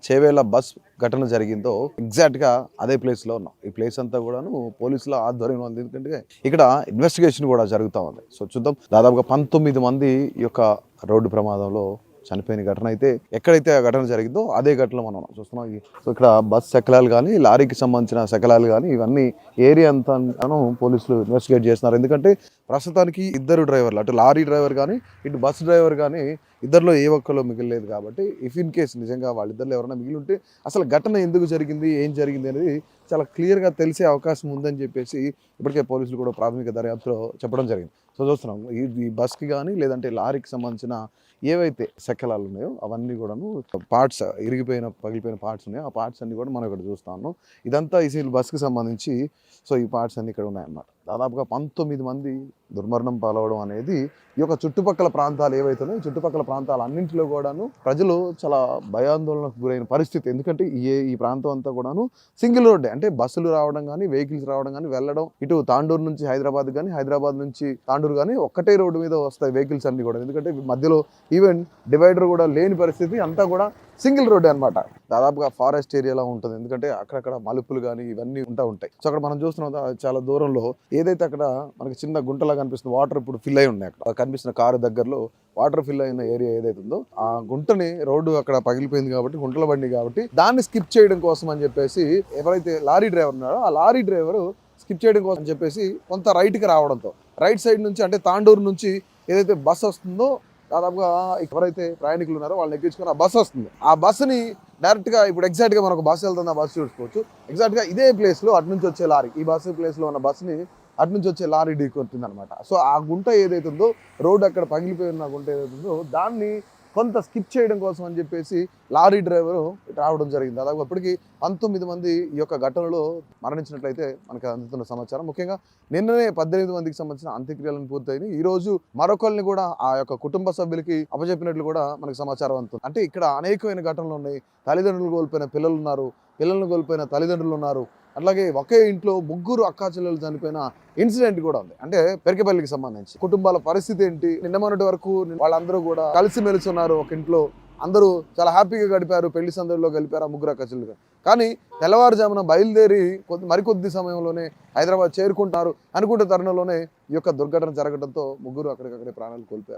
Chevella bus ఘటన జరిగిందో ఎగ్జాక్ట్గా అదే ప్లేస్లో ఉన్నాం. ఈ ప్లేస్ అంతా కూడాను పోలీసుల ఆధ్వర్యంలో ఉంది. ఎందుకంటే ఇక్కడ ఇన్వెస్టిగేషన్ కూడా జరుగుతూ ఉంది. సో చూద్దాం. దాదాపుగా 19 మంది ఈ యొక్క రోడ్డు ప్రమాదంలో చనిపోయిన ఘటన అయితే ఎక్కడైతే ఆ ఘటన జరిగిందో అదే ఘటనలో మనం చూస్తున్నాం. సో ఇక్కడ బస్ శకలాలు కానీ లారీకి సంబంధించిన శకలాలు కానీ ఇవన్నీ ఏరియా అంతా పోలీసులు ఇన్వెస్టిగేట్ చేస్తున్నారు. ఎందుకంటే ప్రస్తుతానికి ఇద్దరు డ్రైవర్లు, అటు లారీ డ్రైవర్ కానీ ఇటు బస్ డ్రైవర్ కానీ ఇద్దరిలో ఏ ఒక్కరు మిగిలిలేదు. కాబట్టి ఇఫ్ ఇన్ కేసు నిజంగా వాళ్ళిద్దరిలో ఎవరైనా మిగిలి ఉంటే అసలు ఘటన ఎందుకు జరిగింది, ఏం జరిగింది అనేది చాలా క్లియర్గా తెలిసే అవకాశం ఉందని చెప్పేసి ఇప్పటికే పోలీసులు కూడా ప్రాథమిక దర్యాప్తులో చెప్పడం జరిగింది. సో చూస్తున్నాం ఈ బస్కి కానీ లేదంటే లారీకి సంబంధించిన ఏవైతే శకలాలు ఉన్నాయో అవన్నీ కూడాను పార్ట్స్ పగిలిపోయిన పార్ట్స్ ఉన్నాయో ఆ పార్ట్స్ అన్ని కూడా మనం ఇక్కడ చూస్తా ఉన్నాం. ఇదంతా ఈ బస్కి సంబంధించి సో ఈ పార్ట్స్ అన్ని ఇక్కడ ఉన్నాయన్నమాట. దాదాపుగా 19 మంది దుర్మరణం పాలవడం అనేది ఈ యొక్క చుట్టుపక్కల ప్రాంతాలు ఏవైతే ఉన్నాయో చుట్టుపక్కల ప్రాంతాలు అన్నింటిలో కూడాను ప్రజలు చాలా భయాందోళనకు గురైన పరిస్థితి. ఎందుకంటే ఈ ప్రాంతం అంతా కూడాను సింగిల్ రోడ్డే, అంటే బస్సులు రావడం కానీ వెహికల్స్ రావడం కానీ వెళ్ళడం, ఇటు తాండూరు నుంచి హైదరాబాద్ కానీ హైదరాబాద్ నుంచి తాండూరు కానీ ఒక్కటే రోడ్డు మీద వస్తాయి వెహికల్స్ అన్ని కూడా. ఎందుకంటే మధ్యలో ఈవెన్ డివైడర్ కూడా లేని పరిస్థితి, అంతా కూడా సింగిల్ రోడ్డే అనమాట. దాదాపుగా ఫారెస్ట్ ఏరియాలో ఉంటుంది. ఎందుకంటే అక్కడక్కడ మలుపులు కానీ ఇవన్నీ ఉంటాయి. సో అక్కడ మనం చూస్తున్నాం చాలా దూరంలో ఏదైతే అక్కడ మనకి చిన్న గుంటలా కనిపిస్తుంది, వాటర్ ఇప్పుడు ఫిల్ అయి ఉన్నాయి. అక్కడ కనిపిస్తున్న కారు దగ్గరలో వాటర్ ఫిల్ అయిన ఏరియా ఏదైతే ఉందో ఆ గుంటని రోడ్డు అక్కడ పగిలిపోయింది కాబట్టి గుంటల బండి కాబట్టి దాన్ని స్కిప్ చేయడం కోసం అని చెప్పేసి ఎవరైతే లారీ డ్రైవర్ ఉన్నారో ఆ లారీ డ్రైవర్ స్కిప్ చేయడం కోసం చెప్పేసి కొంత రైట్కి రావడంతో రైట్ సైడ్ నుంచి అంటే తాండూరు నుంచి ఏదైతే బస్ వస్తుందో దాదాపుగా ఎవరైతే ప్రయాణికులు ఉన్నారో వాళ్ళని ఎక్కించుకుని ఆ బస్సు వస్తుంది. ఆ బస్సుని డైరెక్ట్గా ఇప్పుడు ఎగ్జాక్ట్గా మనకు బస్సు వెళ్తుంది, ఆ బస్సు చూసుకోవచ్చు. ఎగ్జాక్ట్గా ఇదే ప్లేస్లో అటు నుంచి వచ్చే లారీ, ఈ బస్సు ప్లేస్లో ఉన్న బస్సుని అటు నుంచి వచ్చే లారీ ఢీకొట్టింది అనమాట. సో ఆ గుంట ఏదైతే ఉందో రోడ్డు అక్కడ పగిలిపోయి ఉన్న గుంట ఏదైతే ఉందో దాన్ని కొంత స్కిప్ చేయడం కోసం అని చెప్పేసి లారీ డ్రైవరు రావడం జరిగింది. దాదాపు అప్పటికి 19 మంది ఈ యొక్క ఘటనలో మరణించినట్లయితే మనకు అందుతున్న సమాచారం. ముఖ్యంగా నిన్ననే 18 మందికి సంబంధించిన అంత్యక్రియలను పూర్తయినాయి. ఈ రోజు మరొకరిని కూడా ఆ యొక్క కుటుంబ సభ్యులకి అప్పచెప్పినట్లు కూడా మనకు సమాచారం అందుతుంది. అంటే ఇక్కడ అనేకమైన ఘటనలు ఉన్నాయి. తల్లిదండ్రులు కోల్పోయిన పిల్లలు ఉన్నారు, పిల్లలను కోల్పోయిన తల్లిదండ్రులు ఉన్నారు. అట్లాగే ఒకే ఇంట్లో 3 అక్కా చెల్లెలు చనిపోయిన ఇన్సిడెంట్ కూడా ఉంది. అంటే పెరికపల్లికి సంబంధించి కుటుంబాల పరిస్థితి ఏంటి, నిన్న మొన్నటి వరకు వాళ్ళందరూ కూడా కలిసిమెలిసి ఉన్నారు, ఒక ఇంట్లో అందరూ చాలా హ్యాపీగా గడిపారు, పెళ్లి సందడిలో గడిపారు ఆ 3 అక్కా చెల్లెలు. కానీ తెల్లవారుజామున బయలుదేరి మరికొద్ది సమయంలోనే హైదరాబాద్ చేరుకుంటారు అనుకుంటే తరుణంలోనే ఈ యొక్క దుర్ఘటన జరగడంతో 3 అక్కడికక్కడే ప్రాణాలు కోల్పోయారు.